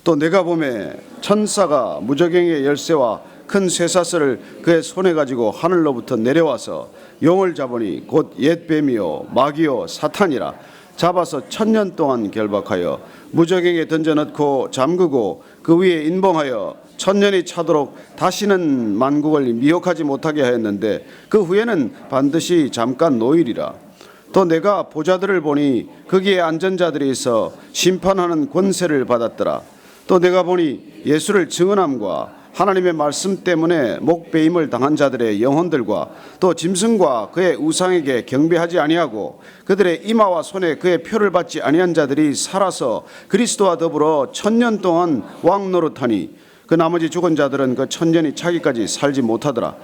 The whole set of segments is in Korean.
또 내가 보매 천사가 무저갱의 열쇠와 큰 쇠사슬을 그의 손에 가지고 하늘로부터 내려와서 용을 잡으니 곧 옛 뱀이요 마귀요 사탄이라. 잡아서 1000년 동안 결박하여 무저갱에 던져넣고 잠그고 그 위에 인봉하여 1000년이 차도록 다시는 만국을 미혹하지 못하게 하였는데 그 후에는 반드시 잠깐 노일이라. 또 내가 보좌들을 보니 거기에 앉은 자들이 있어 심판하는 권세를 받았더라. 또 내가 보니 예수를 증언함과 하나님의 말씀 때문에 목배임을 당한 자들의 영혼들과 또 짐승과 그의 우상에게 경배하지 아니하고 그들의 이마와 손에 그의 표를 받지 아니한 자들이 살아서 그리스도와 더불어 1000년 동안 왕 노릇하니 그 나머지 죽은 자들은 그 1000년이 차기까지 살지 못하더라.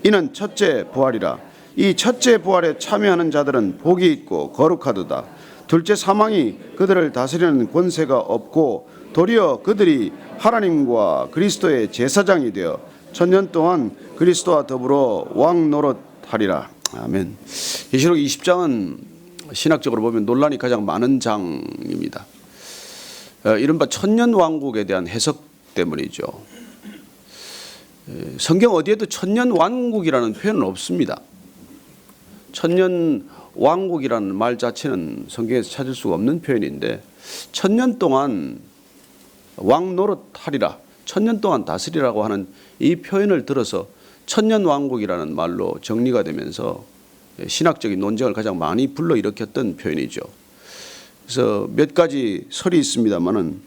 이는 첫째 부활이라. 이 첫째 부활에 참여하는 자들은 복이 있고 거룩하도다. 둘째 사망이 그들을 다스리는 권세가 없고 도리어 그들이 하나님과 그리스도의 제사장이 되어 1000년 동안 그리스도와 더불어 왕 노릇하리라. 아멘. 계시록 20장은 신학적으로 보면 논란이 가장 많은 장입니다. 이른바 천년 왕국에 대한 해석 때문이죠. 성경 어디에도 천년 왕국이라는 표현은 없습니다. 천년 왕국이라는 말 자체는 성경에서 찾을 수가 없는 표현인데 1000년 동안 왕 노릇하리라, 1000년 동안 다스리라고 하는 이 표현을 들어서 천년 왕국이라는 말로 정리가 되면서 신학적인 논쟁을 가장 많이 불러일으켰던 표현이죠. 그래서 몇 가지 설이 있습니다만은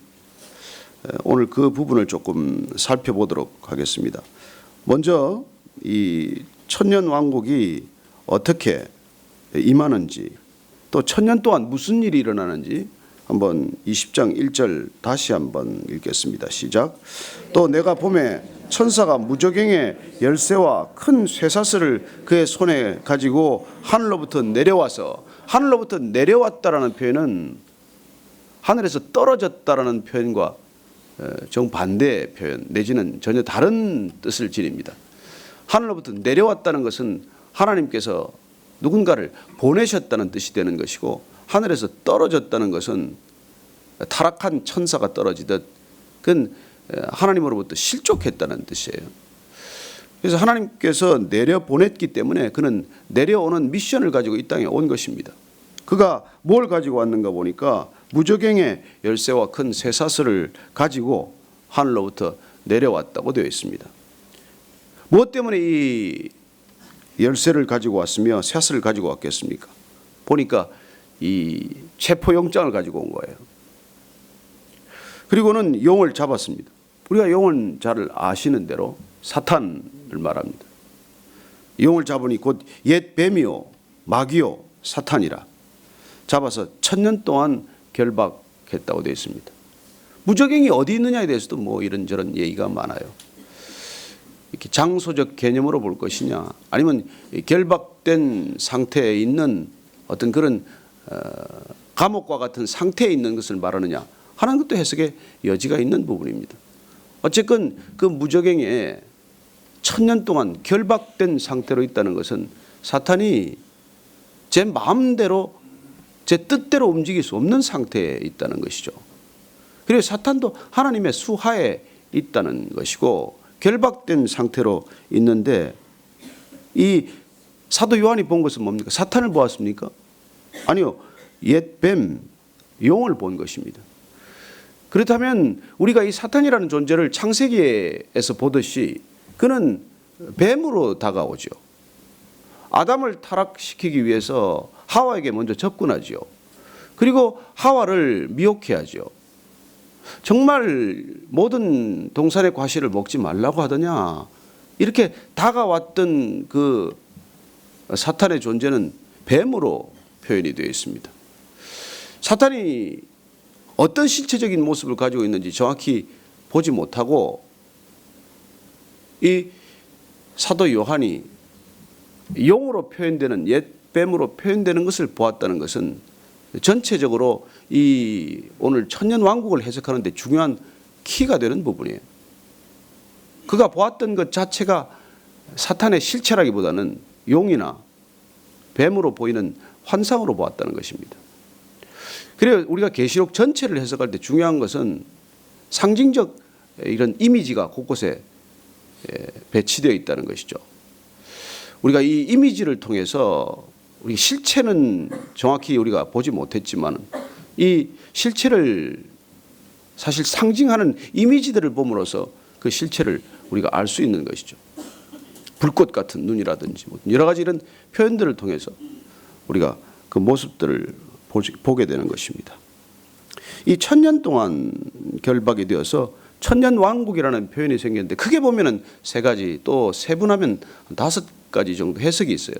오늘 그 부분을 조금 살펴보도록 하겠습니다. 먼저 이 천년 왕국이 어떻게 임하는지, 또 1000년 동안 무슨 일이 일어나는지 한번 20장 1절 다시 한번 읽겠습니다. 시작. 또 내가 보매 천사가 무저갱의 열쇠와 큰 쇠사슬을 그의 손에 가지고 하늘로부터 내려와서, 하늘로부터 내려왔다라는 표현은 하늘에서 떨어졌다라는 표현과 정반대의 표현 내지는 전혀 다른 뜻을 지닙니다. 하늘로부터 내려왔다는 것은 하나님께서 누군가를 보내셨다는 뜻이 되는 것이고, 하늘에서 떨어졌다는 것은 타락한 천사가 떨어지듯 그건 하나님으로부터 실족했다는 뜻이에요. 그래서 하나님께서 내려보냈기 때문에 그는 내려오는 미션을 가지고 이 땅에 온 것입니다. 그가 뭘 가지고 왔는가 보니까 무저갱의 열쇠와 큰 쇠사슬을 가지고 하늘로부터 내려왔다고 되어 있습니다. 무엇 때문에 이 열쇠를 가지고 왔으며 쇠사슬을 가지고 왔겠습니까? 보니까 이 체포영장을 가지고 온 거예요. 그리고는 용을 잡았습니다. 우리가 용은 잘 아시는 대로 사탄을 말합니다. 용을 잡으니 곧 옛 뱀이요 마귀요 사탄이라. 잡아서 1000년 동안 결박했다고 되어 있습니다. 무저갱이 어디 있느냐에 대해서도 뭐 이런저런 얘기가 많아요. 이렇게 장소적 개념으로 볼 것이냐, 아니면 결박된 상태에 있는 어떤 그런 감옥과 같은 상태에 있는 것을 말하느냐 하는 것도 해석의 여지가 있는 부분입니다. 어쨌건 그 무저갱에 1000년 동안 결박된 상태로 있다는 것은 사탄이 제 마음대로 제 뜻대로 움직일 수 없는 상태에 있다는 것이죠. 그리고 사탄도 하나님의 수하에 있다는 것이고 결박된 상태로 있는데, 이 사도 요한이 본 것은 뭡니까? 사탄을 보았습니까? 아니요, 옛 뱀, 용을 본 것입니다. 그렇다면 우리가 이 사탄이라는 존재를 창세기에서 보듯이 그는 뱀으로 다가오죠. 아담을 타락시키기 위해서 하와에게 먼저 접근하죠. 그리고 하와를 미혹해 하죠. 정말 모든 동산의 과실을 먹지 말라고 하더냐, 이렇게 다가왔던 그 사탄의 존재는 뱀으로 표현이 되어 있습니다. 사탄이 어떤 실체적인 모습을 가지고 있는지 정확히 보지 못하고 이 사도 요한이 용으로 표현되는 옛 뱀으로 표현되는 것을 보았다는 것은 전체적으로 이 오늘 천년 왕국을 해석하는 데 중요한 키가 되는 부분이에요. 그가 보았던 것 자체가 사탄의 실체라기보다는 용이나 뱀으로 보이는 환상으로 보았다는 것입니다. 그래서 우리가 계시록 전체를 해석할 때 중요한 것은 상징적 이런 이미지가 곳곳에 배치되어 있다는 것이죠. 우리가 이 이미지를 통해서 우리 실체는 정확히 우리가 보지 못했지만 이 실체를 사실 상징하는 이미지들을 봄으로써 그 실체를 우리가 알 수 있는 것이죠. 불꽃 같은 눈이라든지 여러 가지 이런 표현들을 통해서 우리가 그 모습들을 보게 되는 것입니다. 이 1000년 동안 결박이 되어서 천년왕국이라는 표현이 생겼는데 크게 보면은 세 가지, 또 세분하면 5가지 정도 해석이 있어요.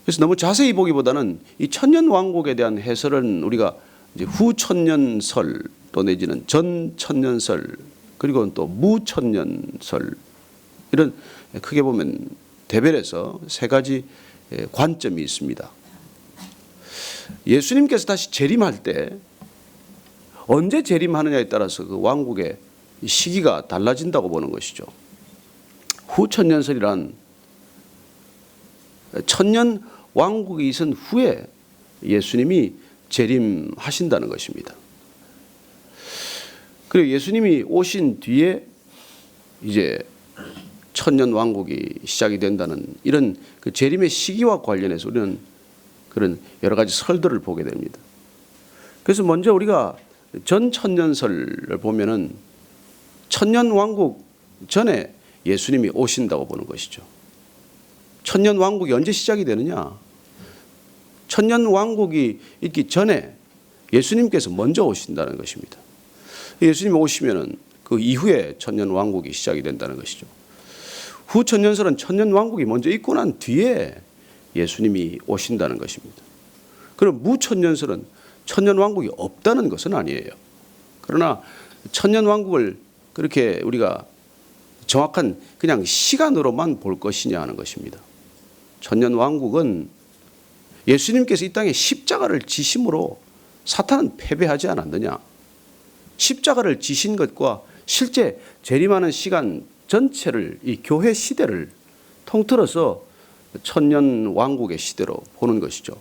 그래서 너무 자세히 보기보다는 이 천년왕국에 대한 해설은 우리가 이제 후천년설 또 내지는 전천년설 그리고 또 무천년설 이런 크게 보면 대별해서 세 가지 관점이 있습니다. 예수님께서 다시 재림할 때 언제 재림하느냐에 따라서 그 왕국의 시기가 달라진다고 보는 것이죠. 후천년설이란 천년 왕국이 있은 후에 예수님이 재림하신다는 것입니다. 그리고 예수님이 오신 뒤에 이제 천년 왕국이 시작이 된다는 이런 그 재림의 시기와 관련해서 우리는 그런 여러 가지 설들을 보게 됩니다. 그래서 먼저 우리가 전천년설을 보면은 천년 왕국 전에 예수님이 오신다고 보는 것이죠. 천년 왕국이 언제 시작이 되느냐? 천년 왕국이 있기 전에 예수님께서 먼저 오신다는 것입니다. 예수님이 오시면은 그 이후에 천년 왕국이 시작이 된다는 것이죠. 후천년설은 천년 왕국이 먼저 있고 난 뒤에 예수님이 오신다는 것입니다. 그럼 무천년설은 천년 왕국이 없다는 것은 아니에요. 그러나 천년 왕국을 그렇게 우리가 정확한 그냥 시간으로만 볼 것이냐 하는 것입니다. 천년 왕국은 예수님께서 이 땅에 십자가를 지심으로 사탄은 패배하지 않았느냐. 십자가를 지신 것과 실제 재림하는 시간 전체를 이 교회 시대를 통틀어서 천년 왕국의 시대로 보는 것이죠.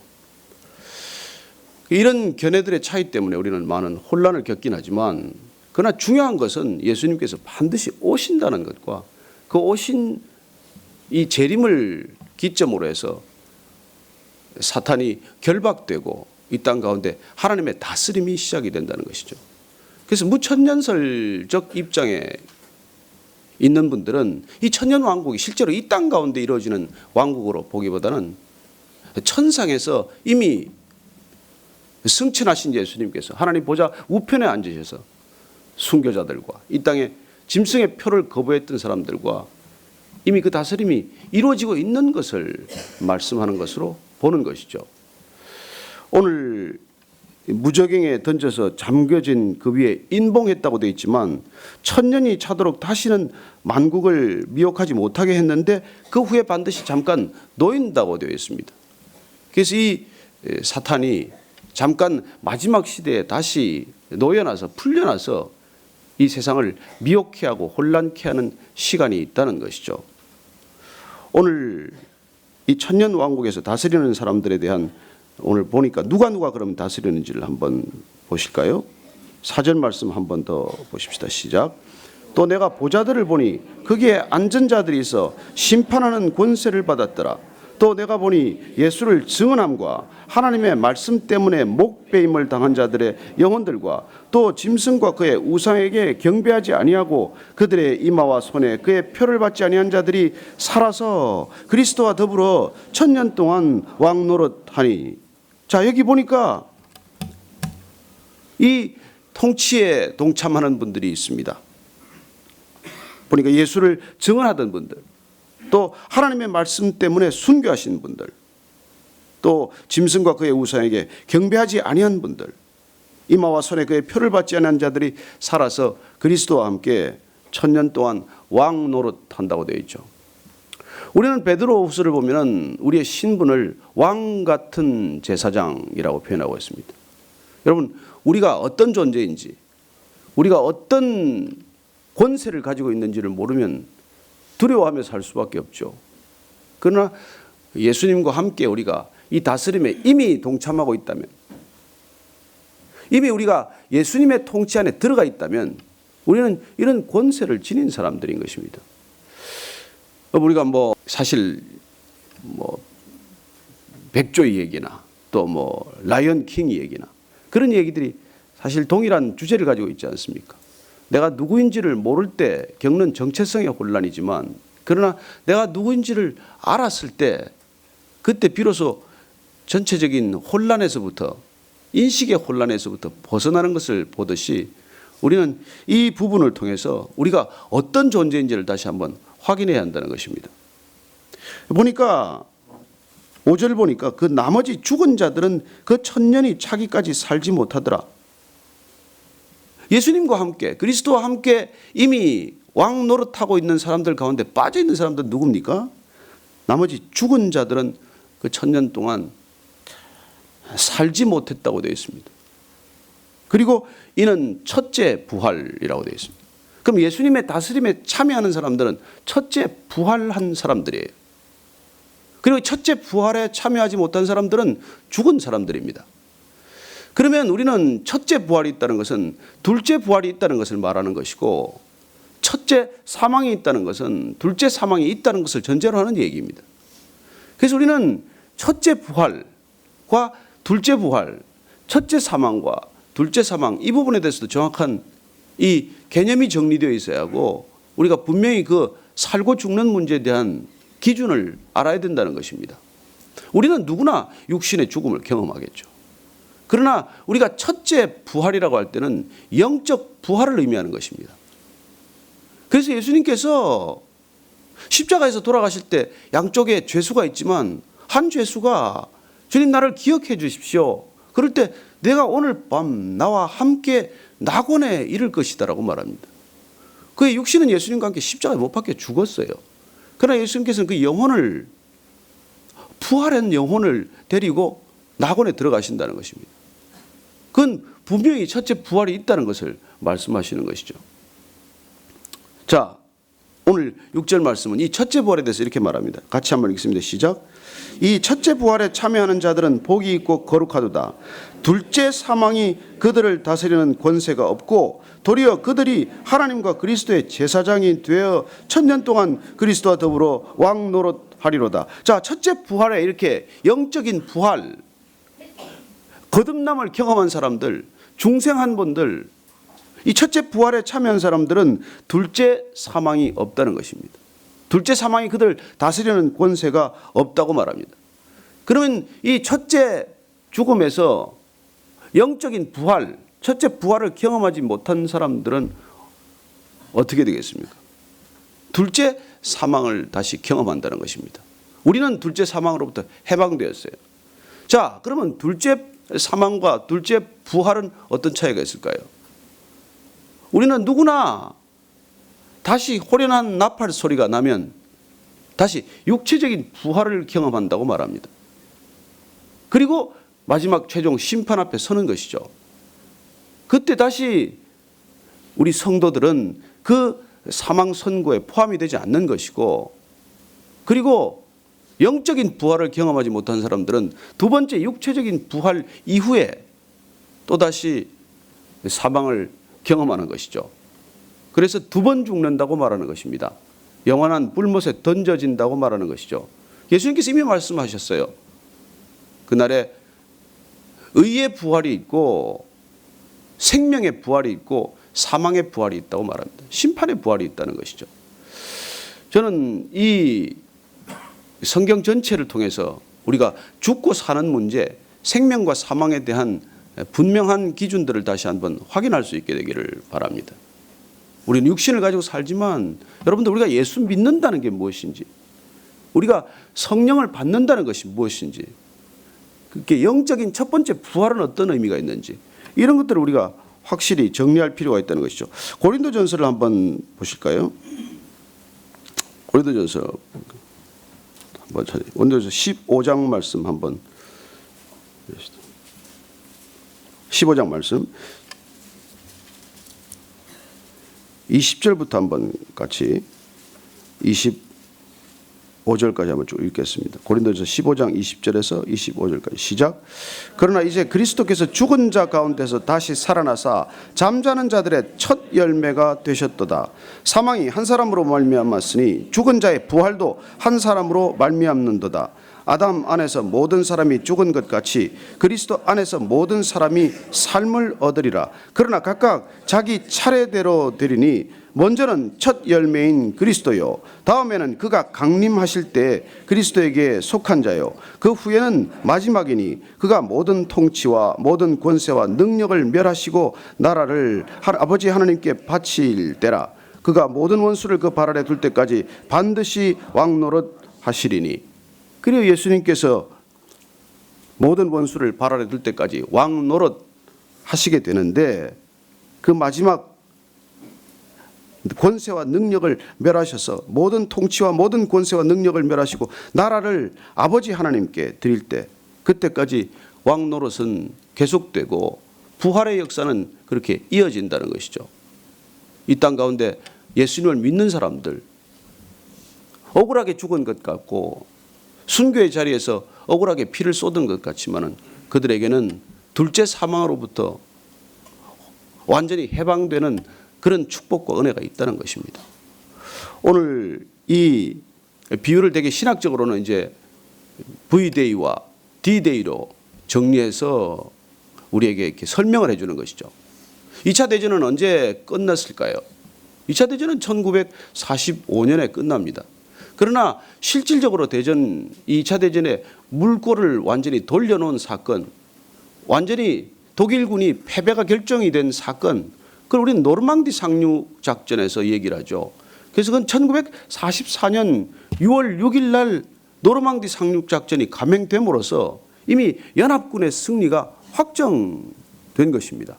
이런 견해들의 차이 때문에 우리는 많은 혼란을 겪긴 하지만 그러나 중요한 것은 예수님께서 반드시 오신다는 것과 그 오신 이 재림을 기점으로 해서 사탄이 결박되고 이 땅 가운데 하나님의 다스림이 시작이 된다는 것이죠. 그래서 무천년설적 입장에 있는 분들은 이 천년 왕국이 실제로 이 땅 가운데 이루어지는 왕국으로 보기보다는 천상에서 이미 승천하신 예수님께서 하나님 보좌 우편에 앉으셔서 순교자들과 이 땅에 짐승의 표를 거부했던 사람들과 이미 그 다스림이 이루어지고 있는 것을 말씀하는 것으로 보는 것이죠. 오늘 무저갱에 던져서 잠겨진 그 위에 인봉했다고 되어 있지만 천년이 차도록 다시는 만국을 미혹하지 못하게 했는데 그 후에 반드시 잠깐 놓인다고 되어 있습니다. 그래서 이 사탄이 잠깐 마지막 시대에 다시 놓여나서 풀려나서 이 세상을 미혹해 하고 혼란케 하는 시간이 있다는 것이죠. 오늘 이 천년 왕국에서 다스리는 사람들에 대한 오늘 보니까 누가 그럼 다스리는지를 한번 보실까요? 4절 말씀 한번 더 보십시다. 시작. 또 내가 보좌들을 보니 거기에 앉은 자들이 있어 심판하는 권세를 받았더라. 또 내가 보니 예수를 증언함과 하나님의 말씀 때문에 목배임을 당한 자들의 영혼들과 또 짐승과 그의 우상에게 경배하지 아니하고 그들의 이마와 손에 그의 표를 받지 아니한 자들이 살아서 그리스도와 더불어 천년 동안 왕노릇하니. 자, 여기 보니까 이 통치에 동참하는 분들이 있습니다. 보니까 예수를 증언하던 분들, 또 하나님의 말씀 때문에 순교하신 분들, 또 짐승과 그의 우상에게 경배하지 아니한 분들, 이마와 손에 그의 표를 받지 않은 자들이 살아서 그리스도와 함께 천년 동안 왕 노릇한다고 되어 있죠. 우리는 베드로후서를 보면 우리의 신분을 왕 같은 제사장이라고 표현하고 있습니다. 여러분, 우리가 어떤 존재인지, 우리가 어떤 권세를 가지고 있는지를 모르면 두려워하며 살 수밖에 없죠. 그러나 예수님과 함께 우리가 이 다스림에 이미 동참하고 있다면, 이미 우리가 예수님의 통치 안에 들어가 있다면 우리는 이런 권세를 지닌 사람들인 것입니다. 우리가 사실 백조의 얘기나 또 라이언 킹 얘기나 그런 얘기들이 사실 동일한 주제를 가지고 있지 않습니까? 내가 누구인지를 모를 때 겪는 정체성의 혼란이지만, 그러나 내가 누구인지를 알았을 때 그때 비로소 전체적인 혼란에서부터, 인식의 혼란에서부터 벗어나는 것을 보듯이 우리는 이 부분을 통해서 우리가 어떤 존재인지를 다시 한번 확인해야 한다는 것입니다. 보니까 5절 보니까 그 나머지 죽은 자들은 그 천년이 차기까지 살지 못하더라. 예수님과 함께, 그리스도와 함께 이미 왕 노릇하고 있는 사람들 가운데 빠져 있는 사람들은 누굽니까? 나머지 죽은 자들은 그 천년 동안 살지 못했다고 되어 있습니다. 그리고 이는 첫째 부활이라고 되어 있습니다. 그럼 예수님의 다스림에 참여하는 사람들은 첫째 부활한 사람들이에요. 그리고 첫째 부활에 참여하지 못한 사람들은 죽은 사람들입니다. 그러면 우리는 첫째 부활이 있다는 것은 둘째 부활이 있다는 것을 말하는 것이고, 첫째 사망이 있다는 것은 둘째 사망이 있다는 것을 전제로 하는 얘기입니다. 그래서 우리는 첫째 부활과 둘째 부활, 첫째 사망과 둘째 사망, 이 부분에 대해서도 정확한 이 개념이 정리되어 있어야 하고, 우리가 분명히 그 살고 죽는 문제에 대한 기준을 알아야 된다는 것입니다. 우리는 누구나 육신의 죽음을 경험하겠죠. 그러나 우리가 첫째 부활이라고 할 때는 영적 부활을 의미하는 것입니다. 그래서 예수님께서 십자가에서 돌아가실 때 양쪽에 죄수가 있지만 한 죄수가 주님 나를 기억해 주십시오. 그럴 때 내가 오늘 밤 나와 함께 낙원에 이를 것이다라고 말합니다. 그의 육신은 예수님과 함께 십자가에 못 박혀 죽었어요. 그러나 예수님께서는 그 영혼을, 부활한 영혼을 데리고 낙원에 들어가신다는 것입니다. 그건 분명히 첫째 부활이 있다는 것을 말씀하시는 것이죠. 자, 오늘 6절 말씀은 이 첫째 부활에 대해서 이렇게 말합니다. 같이 한번 읽습니다. 시작. 이 첫째 부활에 참여하는 자들은 복이 있고 거룩하도다. 둘째 사망이 그들을 다스리는 권세가 없고 도리어 그들이 하나님과 그리스도의 제사장이 되어 천년 동안 그리스도와 더불어 왕 노릇하리로다. 자, 첫째 부활에 이렇게 영적인 부활, 거듭남을 경험한 사람들, 중생한 분들, 이 첫째 부활에 참여한 사람들은 둘째 사망이 없다는 것입니다. 둘째 사망이 그들 다스리는 권세가 없다고 말합니다. 그러면 이 첫째 죽음에서 영적인 부활, 첫째 부활을 경험하지 못한 사람들은 어떻게 되겠습니까? 둘째 사망을 다시 경험한다는 것입니다. 우리는 둘째 사망으로부터 해방되었어요. 자, 그러면 둘째 사망과 둘째 부활은 어떤 차이가 있을까요? 우리는 누구나 다시 호련한 나팔 소리가 나면 다시 육체적인 부활을 경험한다고 말합니다. 그리고 마지막 최종 심판 앞에 서는 것이죠. 그때 다시 우리 성도들은 그 사망 선고에 포함이 되지 않는 것이고, 그리고 영적인 부활을 경험하지 못한 사람들은 두 번째 육체적인 부활 이후에 또다시 사망을 경험하는 것이죠. 그래서 두 번 죽는다고 말하는 것입니다. 영원한 불못에 던져진다고 말하는 것이죠. 예수님께서 이미 말씀하셨어요. 그날에 의의 부활이 있고 생명의 부활이 있고 사망의 부활이 있다고 말합니다. 심판의 부활이 있다는 것이죠. 저는 이 성경 전체를 통해서 우리가 죽고 사는 문제, 생명과 사망에 대한 분명한 기준들을 다시 한번 확인할 수 있게 되기를 바랍니다. 우리는 육신을 가지고 살지만 여러분들, 우리가 예수 믿는다는 게 무엇인지, 우리가 성령을 받는다는 것이 무엇인지, 그게 영적인 첫 번째 부활은 어떤 의미가 있는지, 이런 것들을 우리가 확실히 정리할 필요가 있다는 것이죠. 고린도전서를 한번 보실까요? 고린도전서 15장 말씀 한번, 15장 말씀 20절부터 한번 같이, 25절까지 한번 쭉 읽겠습니다. 고린도전서 15장 20절에서 25절까지 시작. 그러나 이제 그리스도께서 죽은 자 가운데서 다시 살아나사 잠자는 자들의 첫 열매가 되셨도다. 사망이 한 사람으로 말미암았으니 죽은 자의 부활도 한 사람으로 말미암는도다. 아담 안에서 모든 사람이 죽은 것 같이 그리스도 안에서 모든 사람이 삶을 얻으리라. 그러나 각각 자기 차례대로 되리니 먼저는 첫 열매인 그리스도요, 다음에는 그가 강림하실 때 그리스도에게 속한 자요, 그 후에는 마지막이니 그가 모든 통치와 모든 권세와 능력을 멸하시고 나라를 아버지 하나님께 바칠 때라. 그가 모든 원수를 그 발 아래 둘 때까지 반드시 왕노릇 하시리니. 그리고 예수님께서 모든 원수를 발 아래 둘 때까지 왕노릇 하시게 되는데, 그 마지막 권세와 능력을 멸하셔서 모든 통치와 모든 권세와 능력을 멸하시고 나라를 아버지 하나님께 드릴 때, 그때까지 왕노릇은 계속되고 부활의 역사는 그렇게 이어진다는 것이죠. 이 땅 가운데 예수님을 믿는 사람들, 억울하게 죽은 것 같고 순교의 자리에서 억울하게 피를 쏟은 것 같지만은 그들에게는 둘째 사망으로부터 완전히 해방되는 그런 축복과 은혜가 있다는 것입니다. 오늘 이 비유를 되게 신학적으로는 이제 V-Day와 D-Day로 정리해서 우리에게 이렇게 설명을 해주는 것이죠. 2차 대전은 언제 끝났을까요? 2차 대전은 1945년에 끝납니다. 그러나 실질적으로 2차 대전에 물꼬를 완전히 돌려놓은 사건, 완전히 독일군이 패배가 결정이 된 사건, 그걸 우리는 노르망디 상륙 작전에서 얘기를 하죠. 그래서 그건 1944년 6월 6일 날 노르망디 상륙 작전이 감행됨으로써 이미 연합군의 승리가 확정된 것입니다.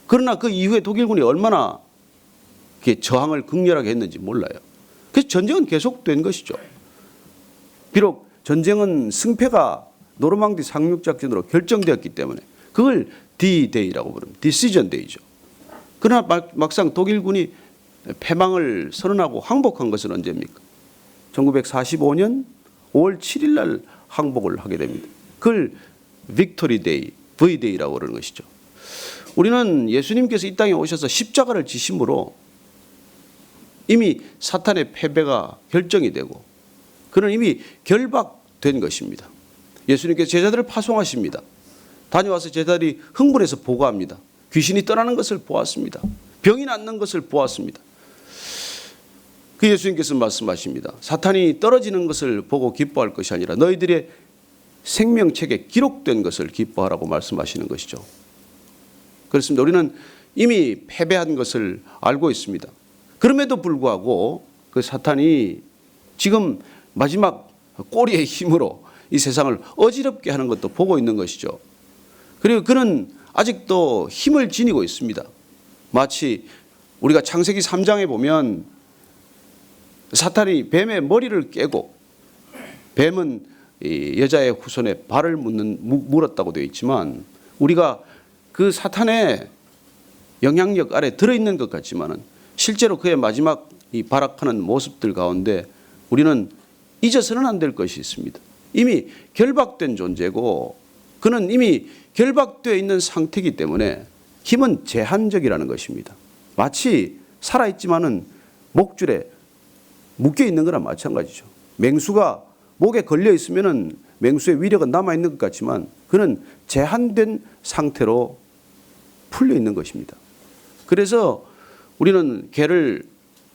그러나 그 이후에 독일군이 얼마나 저항을 극렬하게 했는지 몰라요. 그래서 전쟁은 계속된 것이죠. 비록 전쟁은 승패가 노르망디 상륙작전으로 결정되었기 때문에 그걸 D-Day라고 부릅니다. Decision Day죠. 그러나 막상 독일군이 패망을 선언하고 항복한 것은 언제입니까? 1945년 5월 7일 날 항복을 하게 됩니다. 그걸 Victory Day, V-Day라고 그러는 것이죠. 우리는 예수님께서 이 땅에 오셔서 십자가를 지심으로 이미 사탄의 패배가 결정이 되고 그는 이미 결박된 것입니다. 예수님께서 제자들을 파송하십니다. 다녀와서 제자들이 흥분해서 보고합니다. 귀신이 떠나는 것을 보았습니다. 병이 낫는 것을 보았습니다. 그 예수님께서 말씀하십니다. 사탄이 떨어지는 것을 보고 기뻐할 것이 아니라 너희들의 생명책에 기록된 것을 기뻐하라고 말씀하시는 것이죠. 그렇습니다. 우리는 이미 패배한 것을 알고 있습니다. 그럼에도 불구하고 그 사탄이 지금 마지막 꼬리의 힘으로 이 세상을 어지럽게 하는 것도 보고 있는 것이죠. 그리고 그는 아직도 힘을 지니고 있습니다. 마치 우리가 창세기 3장에 보면 사탄이 뱀의 머리를 깨고 뱀은 여자의 후손에 발을 물었다고 되어 있지만 우리가 그 사탄의 영향력 아래 들어있는 것 같지만은 실제로 그의 마지막 이 발악하는 모습들 가운데 우리는 잊어서는 안 될 것이 있습니다. 이미 결박된 존재고 그는 이미 결박되어 있는 상태이기 때문에 힘은 제한적이라는 것입니다. 마치 살아있지만은 목줄에 묶여 있는 거랑 마찬가지죠. 맹수가 목에 걸려 있으면은 맹수의 위력은 남아 있는 것 같지만 그는 제한된 상태로 풀려 있는 것입니다. 그래서 우리는 개를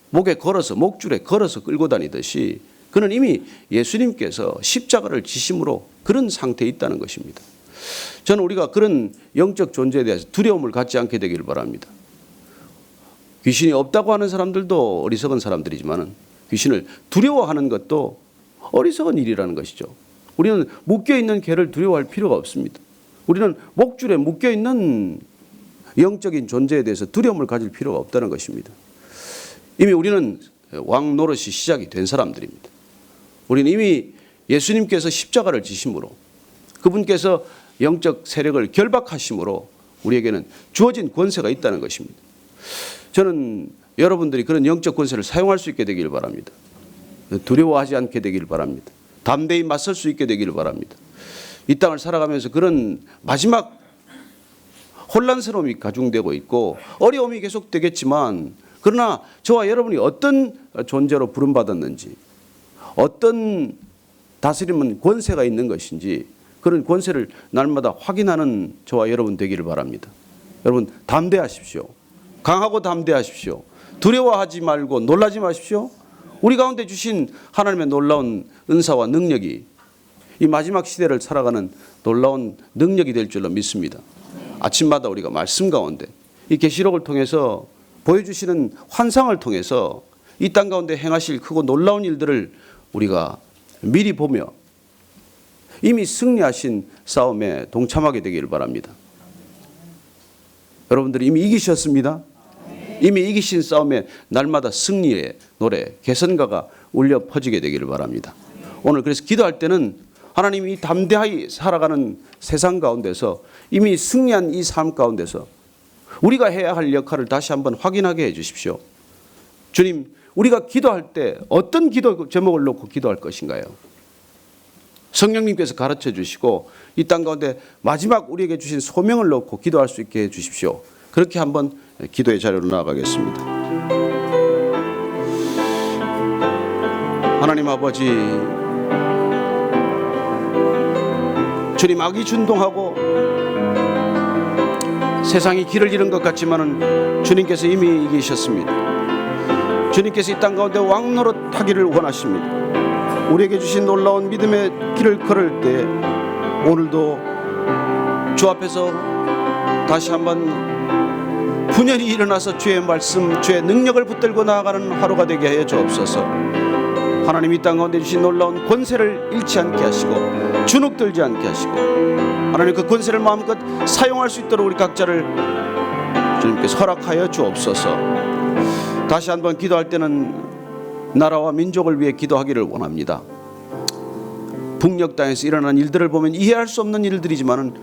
목에 걸어서 목줄에 걸어서 끌고 다니듯이 그는 이미 예수님께서 십자가를 지심으로 그런 상태에 있다는 것입니다. 저는 우리가 그런 영적 존재에 대해서 두려움을 갖지 않게 되기를 바랍니다. 귀신이 없다고 하는 사람들도 어리석은 사람들이지만 귀신을 두려워하는 것도 어리석은 일이라는 것이죠. 우리는 묶여있는 개를 두려워할 필요가 없습니다. 우리는 목줄에 묶여있는 영적인 존재에 대해서 두려움을 가질 필요가 없다는 것입니다. 이미 우리는 왕 노릇이 시작이 된 사람들입니다. 우리는 이미 예수님께서 십자가를 지심으로 그분께서 영적 세력을 결박하심으로 우리에게는 주어진 권세가 있다는 것입니다. 저는 여러분들이 그런 영적 권세를 사용할 수 있게 되기를 바랍니다. 두려워하지 않게 되기를 바랍니다. 담대히 맞설 수 있게 되기를 바랍니다. 이 땅을 살아가면서 그런 마지막 혼란스러움이 가중되고 있고 어려움이 계속되겠지만, 그러나 저와 여러분이 어떤 존재로 부름받았는지, 어떤 다스림은 권세가 있는 것인지, 그런 권세를 날마다 확인하는 저와 여러분 되기를 바랍니다. 여러분 담대하십시오. 강하고 담대하십시오. 두려워하지 말고 놀라지 마십시오. 우리 가운데 주신 하나님의 놀라운 은사와 능력이 이 마지막 시대를 살아가는 놀라운 능력이 될 줄로 믿습니다. 아침마다 우리가 말씀 가운데 이 계시록을 통해서 보여주시는 환상을 통해서 이 땅 가운데 행하실 크고 놀라운 일들을 우리가 미리 보며 이미 승리하신 싸움에 동참하게 되기를 바랍니다. 여러분들이 이미 이기셨습니다. 이미 이기신 싸움에 날마다 승리의 노래, 개선가가 울려 퍼지게 되기를 바랍니다. 오늘 그래서 기도할 때는 하나님이 담대하게 살아가는 세상 가운데서 이미 승리한 이 삶 가운데서 우리가 해야 할 역할을 다시 한번 확인하게 해 주십시오. 주님, 우리가 기도할 때 어떤 기도 제목을 놓고 기도할 것인가요? 성령님께서 가르쳐 주시고 이 땅 가운데 마지막 우리에게 주신 소명을 놓고 기도할 수 있게 해 주십시오. 그렇게 한번 기도의 자리로 나아가겠습니다. 하나님 아버지, 주님, 악이 준동하고 세상이 길을 잃은 것 같지만은 주님께서 이미 이기셨습니다. 주님께서 이 땅 가운데 왕노릇 하기를 원하십니다. 우리에게 주신 놀라운 믿음의 길을 걸을 때 오늘도 주 앞에서 다시 한번 분연히 일어나서 주의 말씀, 주의 능력을 붙들고 나아가는 하루가 되게 하여 주옵소서. 하나님, 이 땅 가운데 주신 놀라운 권세를 잃지 않게 하시고 주눅들지 않게 하시고 하나님 그 권세를 마음껏 사용할 수 있도록 우리 각자를 주님께서 허락하여 주옵소서. 다시 한번 기도할 때는 나라와 민족을 위해 기도하기를 원합니다. 북녘 땅에서 일어나는 일들을 보면 이해할 수 없는 일들이지만은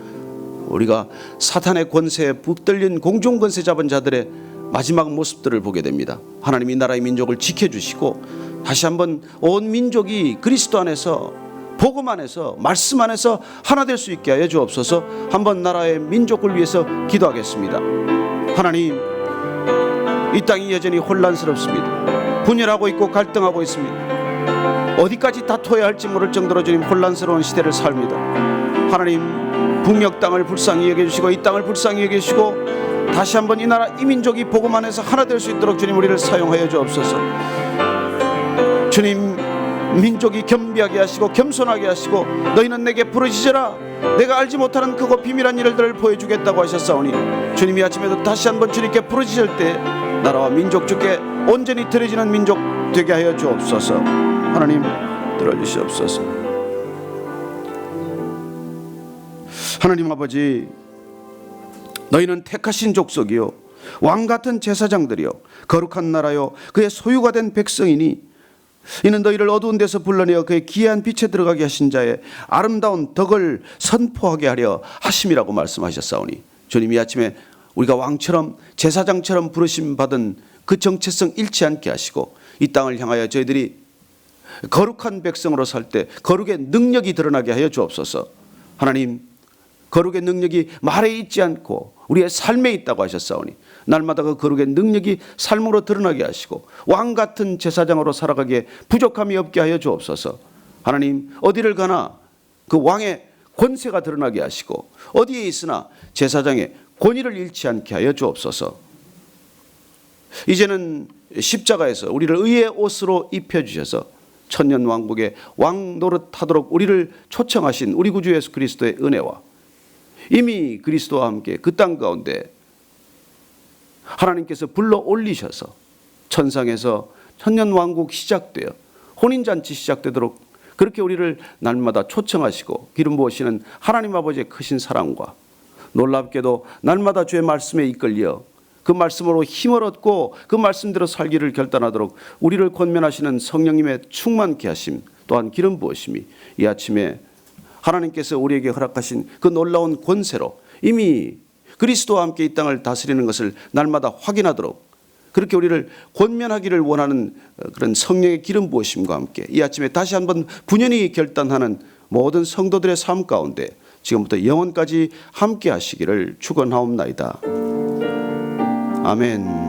우리가 사탄의 권세에 붙들린 공중 권세 잡은 자들의 마지막 모습들을 보게 됩니다. 하나님, 이 나라의 민족을 지켜주시고 다시 한번 온 민족이 그리스도 안에서, 복음 안에서, 말씀 안에서 하나 될 수 있게 하여 주옵소서. 한번 나라의 민족을 위해서 기도하겠습니다. 하나님, 이 땅이 여전히 혼란스럽습니다. 분열하고 있고 갈등하고 있습니다. 어디까지 다퉈야 할지 모를 정도로 주님 혼란스러운 시대를 삽니다. 하나님, 북녘 땅을 불쌍히 여겨주시고 이 땅을 불쌍히 여겨주시고 다시 한번 이 나라 이 민족이 복음 안에서 하나 될 수 있도록 주님 우리를 사용하여 주옵소서. 주님, 민족이 겸비하게 하시고 겸손하게 하시고 너희는 내게 부르짖으라, 내가 알지 못하는 크고 비밀한 일들을 보여주겠다고 하셨사오니 주님이 아침에도 다시 한번 주님께 부르짖을 때 나라와 민족 주께 온전히 드려지는 민족 되게 하여 주옵소서. 하나님, 들어주시옵소서. 하나님 아버지, 너희는 택하신 족속이요 왕같은 제사장들이요 거룩한 나라요 그의 소유가 된 백성이니 이는 너희를 어두운 데서 불러내어 그의 기이한 빛에 들어가게 하신 자의 아름다운 덕을 선포하게 하려 하심이라고 말씀하셨사오니 주님, 이 아침에 우리가 왕처럼 제사장처럼 부르심 받은 그 정체성 잃지 않게 하시고 이 땅을 향하여 저희들이 거룩한 백성으로 살 때 거룩의 능력이 드러나게 하여 주옵소서. 하나님, 거룩의 능력이 말에 있지 않고 우리의 삶에 있다고 하셨사오니 날마다 그 거룩의 능력이 삶으로 드러나게 하시고 왕같은 제사장으로 살아가기에 부족함이 없게 하여 주옵소서. 하나님, 어디를 가나 그 왕의 권세가 드러나게 하시고 어디에 있으나 제사장의 권위를 잃지 않게 하여 주옵소서. 이제는 십자가에서 우리를 의의 옷으로 입혀주셔서 천년왕국의 왕 노릇하도록 우리를 초청하신 우리 구주 예수 그리스도의 은혜와 이미 그리스도와 함께 그 땅 가운데 하나님께서 불러 올리셔서 천상에서 천년왕국 시작되어 혼인잔치 시작되도록 그렇게 우리를 날마다 초청하시고 기름 부으시는 하나님 아버지의 크신 사랑과 놀랍게도 날마다 주의 말씀에 이끌려 그 말씀으로 힘을 얻고 그 말씀대로 살기를 결단하도록 우리를 권면하시는 성령님의 충만케 하심 또한 기름 부으심이 이 아침에 하나님께서 우리에게 허락하신 그 놀라운 권세로 이미 그리스도와 함께 이 땅을 다스리는 것을 날마다 확인하도록 그렇게 우리를 권면하기를 원하는 그런 성령의 기름 부으심과 함께 이 아침에 다시 한번 분연히 결단하는 모든 성도들의 삶 가운데 지금부터 영원까지 함께 하시기를 축원하옵나이다. 아멘.